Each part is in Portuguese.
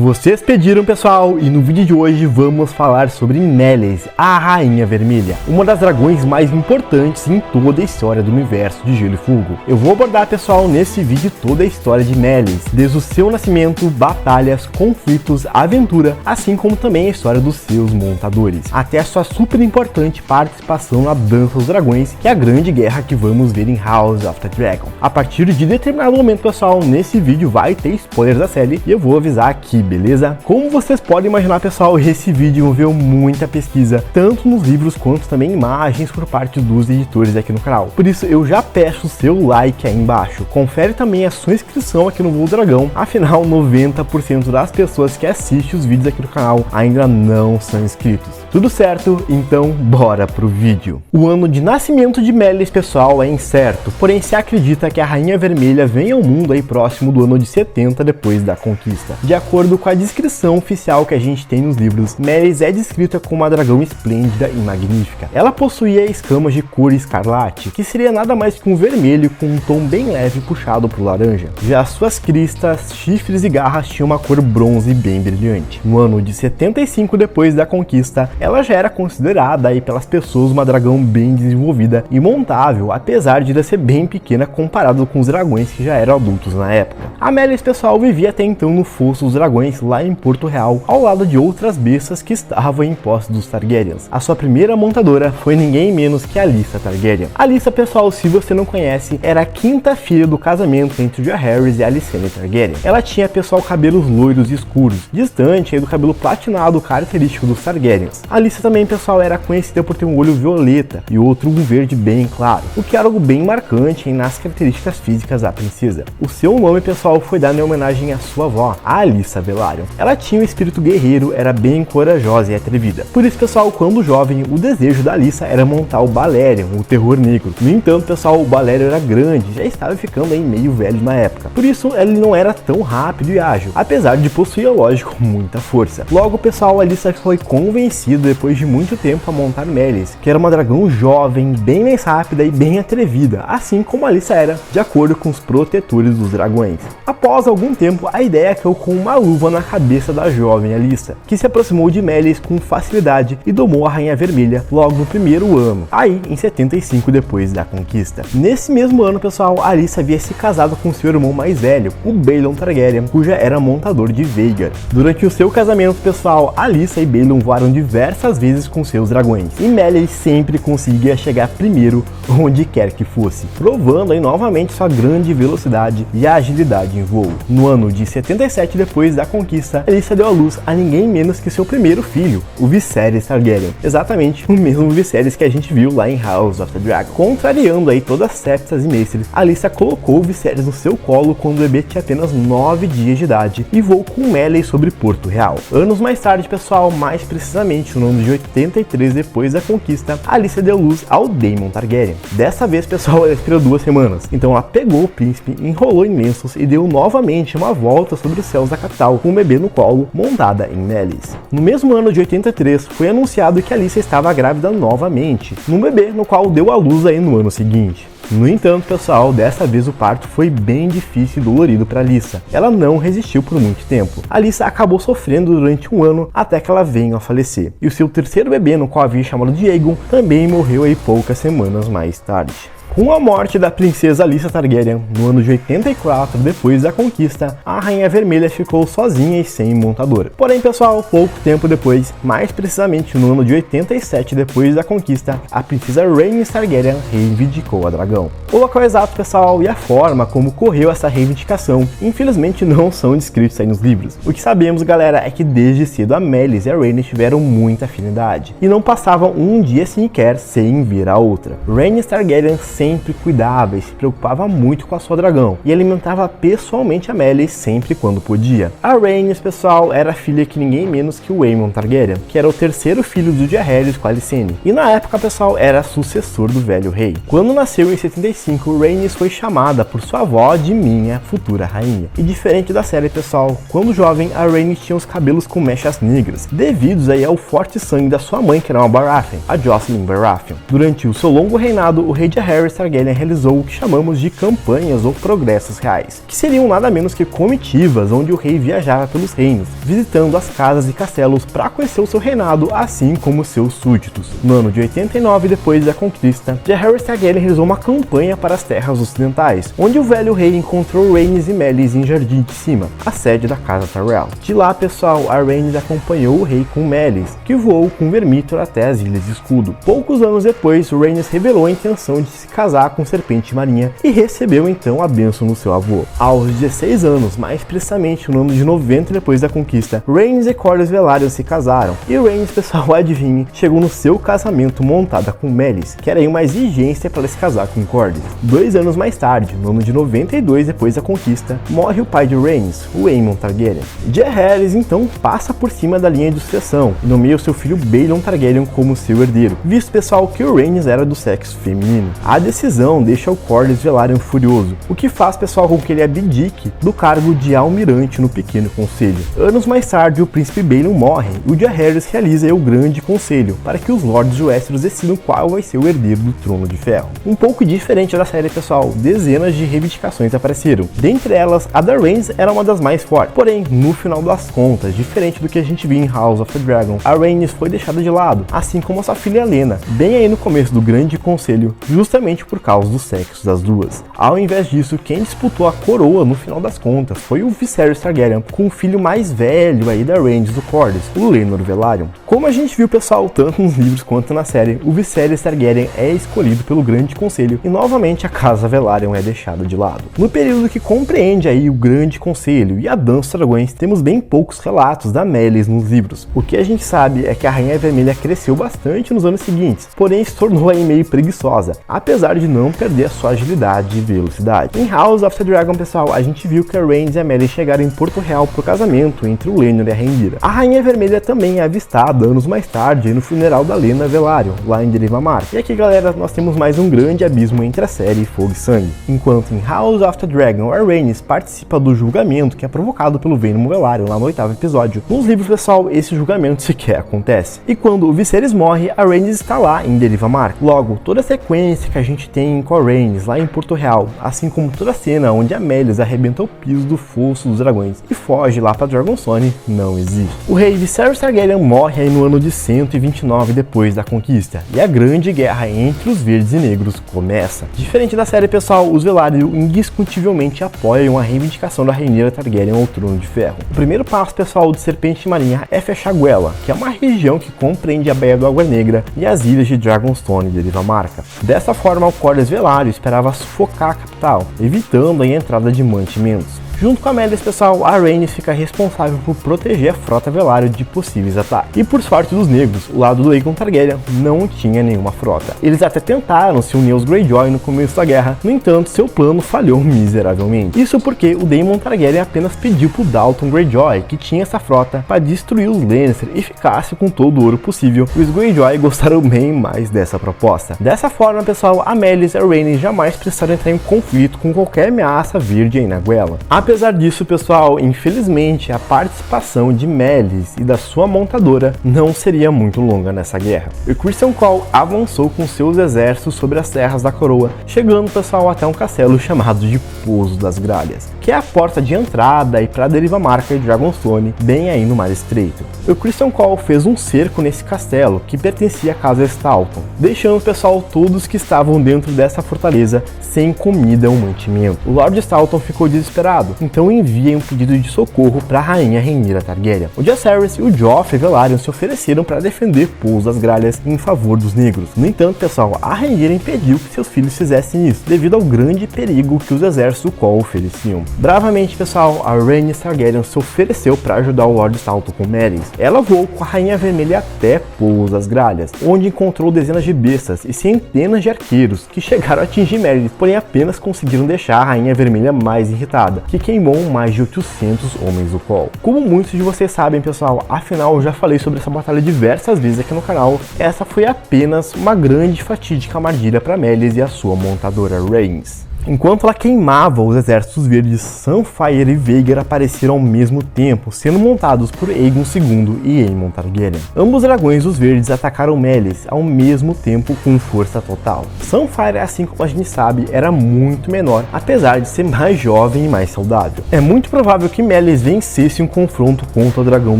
Vocês pediram, pessoal, e no vídeo de hoje vamos falar sobre Meleys, a Rainha Vermelha, uma das dragões mais importantes em toda a história do universo de Gelo e Fogo. Eu vou abordar, pessoal, nesse vídeo toda a história de Meleys, desde o seu nascimento, batalhas, conflitos, aventura, assim como também a história dos seus montadores, até a sua super importante participação na Dança dos Dragões, que é a grande guerra que vamos ver em House of the Dragon. A partir de determinado momento, pessoal, nesse vídeo vai ter spoilers da série e eu vou avisar aqui, beleza? Como vocês podem imaginar, pessoal, esse vídeo envolveu muita pesquisa, tanto nos livros quanto também imagens por parte dos editores aqui no canal. Por isso eu já peço o seu like aí embaixo. Confere também a sua inscrição aqui no Voo Dragão, afinal 90% das pessoas que assistem os vídeos aqui no canal ainda não são inscritos. Tudo certo? Então bora pro vídeo. O ano de nascimento de Meleys, pessoal, é incerto, porém se acredita que a Rainha Vermelha vem ao mundo aí próximo do ano de 70 depois da conquista. De acordo com a descrição oficial que a gente tem nos livros, Meleys é descrita como uma dragão esplêndida e magnífica. Ela possuía escamas de cor escarlate, que seria nada mais que um vermelho com um tom bem leve puxado pro laranja. Já suas cristas, chifres e garras tinham uma cor bronze bem brilhante. No ano de 75 depois da conquista, ela já era considerada aí pelas pessoas uma dragão bem desenvolvida e montável, apesar de ela ser bem pequena comparado com os dragões que já eram adultos na época. A Meleys, pessoal, vivia até então no Fosso dos Dragões, lá em Porto Real, ao lado de outras bestas que estavam em posse dos Targaryens. A sua primeira montadora foi ninguém menos que Alyssa Targaryen. Alyssa, pessoal, se você não conhece, era a quinta filha do casamento entre o Jaehaerys e a Alicent Targaryen. Ela tinha, pessoal, cabelos loiros e escuros, distante aí do cabelo platinado característico dos Targaryens. Alyssa também, pessoal, era conhecida por ter um olho violeta e outro um verde bem claro, o que era algo bem marcante nas características físicas da princesa. O seu nome, pessoal, foi dado em homenagem à sua avó, a Alyssa Velaryon. Ela tinha um espírito guerreiro, era bem corajosa e atrevida. Por isso, pessoal, quando jovem, o desejo da Alyssa era montar o Balerion, o Terror Negro. No entanto, pessoal, o Balerion era grande, já estava ficando aí meio velho na época. Por isso, ele não era tão rápido e ágil, apesar de possuir, lógico, muita força. Logo, pessoal, a Alyssa foi convencida depois de muito tempo a montar Meleys, que era uma dragão jovem, bem mais rápida e bem atrevida, assim como a Alyssa era, de acordo com os protetores dos dragões. Após algum tempo, a ideia caiu com uma luva na cabeça da jovem Alyssa, que se aproximou de Meleys com facilidade e domou a Rainha Vermelha logo no primeiro ano, aí em 75 depois da conquista. Nesse mesmo ano, pessoal, a Alyssa havia se casado com seu irmão mais velho, o Baelon Targaryen, cuja era montador de Vhagar. Durante o seu casamento, pessoal, Alyssa e Baelon voaram diversas vezes com seus dragões, e Meleys sempre conseguia chegar primeiro onde quer que fosse, provando aí novamente sua grande velocidade e agilidade em voo. No ano de 77 depois da conquista, Alyssa deu à luz a ninguém menos que seu primeiro filho, o Viserys Targaryen, exatamente o mesmo Viserys que a gente viu lá em House of the Dragon. Contrariando aí todas as septas e mestres, Alyssa colocou o Viserys no seu colo quando o bebê tinha apenas 9 dias de idade e voou com Meleys sobre Porto Real. Anos mais tarde, pessoal, mais precisamente no ano de 83 depois da conquista, Alyssa deu luz ao Daemon Targaryen. Dessa vez, pessoal, ela esperou 2 semanas, então ela pegou o príncipe, enrolou em lenços e deu novamente uma volta sobre os céus da capital com o bebê no colo, montada em Meleys. No mesmo ano de 83, foi anunciado que Alyssa estava grávida novamente, num bebê no qual deu à luz aí no ano seguinte. No entanto, pessoal, dessa vez o parto foi bem difícil e dolorido para Alyssa. Ela não resistiu por muito tempo. Alyssa acabou sofrendo durante um ano até que ela veio a falecer. E o seu terceiro bebê, no qual havia chamado de Aegon, também morreu aí poucas semanas mais tarde. Com a morte da princesa Alyssa Targaryen no ano de 84 depois da conquista, a Rainha Vermelha ficou sozinha e sem montadora. Porém, pessoal, pouco tempo depois, mais precisamente no ano de 87 depois da conquista, a princesa Rhaenys Targaryen reivindicou a dragão. O local exato, pessoal, e a forma como ocorreu essa reivindicação, infelizmente não são descritos aí nos livros. O que sabemos, galera, é que desde cedo a Meleys e a Rhaenys tiveram muita afinidade, e não passavam um dia sequer sem ver a outra. Rhaenys Targaryen sempre cuidava e se preocupava muito com a sua dragão, e alimentava pessoalmente a Meleys sempre quando podia. A Rhaenys, pessoal, era filha que ninguém menos que o Aemon Targaryen, que era o terceiro filho do Jaehaerys com a Alicent, e na época, pessoal, era sucessor do velho rei. Quando nasceu em 75, Rhaenys foi chamada por sua avó de minha futura rainha. E diferente da série, pessoal, quando jovem, a Rhaenys tinha os cabelos com mechas negras, devidos aí ao forte sangue da sua mãe, que era uma Baratheon, a Jocelyn Baratheon. Durante o seu longo reinado, o rei Jaehaerys Viserys Targaryen realizou o que chamamos de campanhas ou progressos reais, que seriam nada menos que comitivas onde o rei viajava pelos reinos, visitando as casas e castelos para conhecer o seu reinado, assim como seus súditos. No ano de 89, depois da conquista, Jaehaerys Targaryen realizou uma campanha para as terras ocidentais, onde o velho rei encontrou Rhaenys e Meleys em Jardim de Cima, a sede da casa Tyrell. De lá, pessoal, a Rhaenys acompanhou o rei com Meleys, que voou com Vermithor até as Ilhas de Escudo. Poucos anos depois, Rhaenys revelou a intenção de se casar com Serpente Marinha e recebeu então a bênção do seu avô. Aos 16 anos, mais precisamente no ano de 90 depois da conquista, Rhaenys e Corlys Velaryon se casaram. E Rhaenys, pessoal, adivinhe, chegou no seu casamento montada com Meleys, que era aí uma exigência para se casar com Corlys. 2 anos mais tarde, no ano de 92 depois da conquista, morre o pai de Rhaenys, o Aemon Targaryen. Jaehaerys então passa por cima da linha de sucessão e nomeia o seu filho Baelon Targaryen como seu herdeiro, visto, pessoal, que o Rhaenys era do sexo feminino. A decisão deixa o Corlys Velaryon furioso, o que faz, pessoal, com que ele abdique do cargo de almirante no pequeno conselho. Anos mais tarde, o príncipe Baelon morre e o Jaehaerys realiza o grande conselho para que os lords de Westeros decidam qual vai ser o herdeiro do trono de ferro. Um pouco diferente da série, pessoal, dezenas de reivindicações apareceram. Dentre elas, a da Rhaenys era uma das mais fortes. Porém, no final das contas, diferente do que a gente viu em House of the Dragon, a Rhaenys foi deixada de lado, assim como a sua filha Lena, bem aí no começo do grande conselho, justamente por causa do sexo das duas. Ao invés disso, quem disputou a coroa no final das contas foi o Viserys Targaryen, com o filho mais velho aí da Rhaenys do Corlys, o Laenor Velaryon. Como a gente viu, pessoal, tanto nos livros quanto na série, o Viserys Targaryen é escolhido pelo grande conselho e novamente a casa Velaryon é deixada de lado. No período que compreende aí o grande conselho e a dança dos dragões, temos bem poucos relatos da Meleys nos livros. O que a gente sabe é que a Rainha Vermelha cresceu bastante nos anos seguintes, porém se tornou aí meio preguiçosa, apesar de não perder a sua agilidade e velocidade. Em House of the Dragon, pessoal, a gente viu que a Rhaenys e a Meleys chegaram em Porto Real pro casamento entre o Laenor e a Rhaenyra. A Rainha Vermelha também é avistada anos mais tarde no funeral da Lena Velaryon, lá em Derivamark. E aqui, galera, nós temos mais um grande abismo entre a série Fogo e Sangue. Enquanto em House of the Dragon, a Rhaenys participa do julgamento que é provocado pelo Vaemon Velaryon lá no 8º episódio. Nos livros, pessoal, esse julgamento sequer acontece. E quando o Viserys morre, a Rhaenys está lá em Derivamark. Logo, toda a sequência que a gente tem com a Rhaenys lá em Porto Real, assim como toda a cena onde a Meleys arrebenta o piso do Fosso dos Dragões e foge lá para Dragonstone, não existe. O rei Viserys Targaryen morre aí no ano de 129 depois da conquista, e a grande guerra entre os verdes e negros começa. Diferente da série, pessoal, os Velaryon indiscutivelmente apoiam a reivindicação da Rhaenyra Targaryen ao trono de ferro. O primeiro passo, pessoal, de Serpente Marinha é fechar Guela, que é uma região que compreende a Baía do Água Negra e as ilhas de Dragonstone e Derivamark. Dessa forma, o Corlys Velaryon esperava sufocar a capital, evitando a entrada de mantimentos. Junto com a Meleys, pessoal, a Rhaenys fica responsável por proteger a frota Velaryon de possíveis ataques. E por sorte dos negros, o lado do Aegon Targaryen não tinha nenhuma frota. Eles até tentaram se unir aos Greyjoy no começo da guerra, no entanto, seu plano falhou miseravelmente. Isso porque o Daemon Targaryen apenas pediu pro Dalton Greyjoy, que tinha essa frota, para destruir os Lannister e ficasse com todo o ouro possível. Os Greyjoy gostaram bem mais dessa proposta. Dessa forma, pessoal, a Meleys e a Rhaenys jamais precisaram entrar em conflito com qualquer ameaça verde aí na Guela. Apesar disso, pessoal, infelizmente a participação de Meleys e da sua montadora não seria muito longa nessa guerra. O Criston Cole avançou com seus exércitos sobre as terras da coroa, chegando, pessoal, até um castelo chamado de Pouso das Gralhas, que é a porta de entrada para Derivamark e Dragonstone, bem aí no Mar Estreito. O Criston Cole fez um cerco nesse castelo, que pertencia à casa Stalton, deixando, pessoal, todos que estavam dentro dessa fortaleza sem comida ou mantimento. O Lord Stalton ficou desesperado, então envia um pedido de socorro para a rainha Rhaenyra Targaryen. O Jaehaerys e o Joffrey Velaryon se ofereceram para defender Pouso das Gralhas em favor dos negros. No entanto, pessoal, a Rhaenyra impediu que seus filhos fizessem isso, devido ao grande perigo que os exércitos do Cole ofereciam. Bravamente, pessoal, a Rhaenys Targaryen se ofereceu para ajudar o Lord Stalton com Meleys. Ela voou com a Rainha Vermelha até Pouso das Gralhas, onde encontrou dezenas de bestas e centenas de arqueiros que chegaram a atingir Meleys, porém apenas conseguiram deixar a Rainha Vermelha mais irritada, que queimou mais de 800 homens do Cole. Como muitos de vocês sabem, pessoal, afinal eu já falei sobre essa batalha diversas vezes aqui no canal, essa foi apenas uma grande fatídica armadilha para Meleys e a sua montadora Rhaenys. Enquanto ela queimava os exércitos verdes, Sunfyre e Veigar apareceram ao mesmo tempo, sendo montados por Aegon II e Aemon Targaryen. Ambos dragões dos verdes atacaram Meleys ao mesmo tempo com força total. Sunfyre, assim como a gente sabe, era muito menor, apesar de ser mais jovem e mais saudável. É muito provável que Meleys vencesse um confronto contra o dragão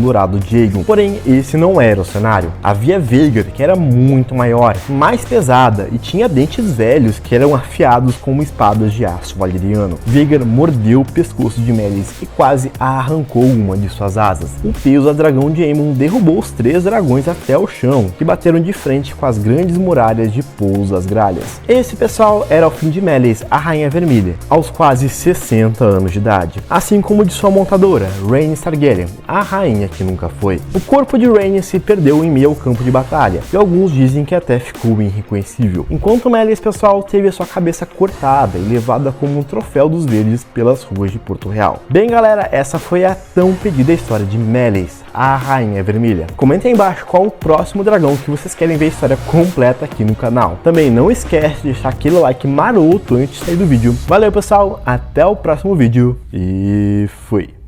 dourado de Aegon, porém esse não era o cenário. Havia Veigar, que era muito maior, mais pesada e tinha dentes velhos que eram afiados como espadas de aço valeriano. Veigar mordeu o pescoço de Meleys e quase arrancou uma de suas asas. O peso da dragão de Aemon derrubou os 3 dragões até o chão, que bateram de frente com as grandes muralhas de pouso das gralhas. Esse, pessoal, era o fim de Meleys, a Rainha Vermelha, aos quase 60 anos de idade, assim como de sua montadora, Rhaenys Targaryen, a rainha que nunca foi. O corpo de Rhaenys se perdeu em meio ao campo de batalha, e alguns dizem que até ficou irreconhecível, enquanto Meleys, pessoal, teve a sua cabeça cortada e levada como um troféu dos verdes pelas ruas de Porto Real. Bem, galera, essa foi a tão pedida história de Meleys, a Rainha Vermelha. Comentem aí embaixo qual o próximo dragão que vocês querem ver a história completa aqui no canal. Também não esquece de deixar aquele like maroto antes de sair do vídeo. Valeu, pessoal, até o próximo vídeo e fui!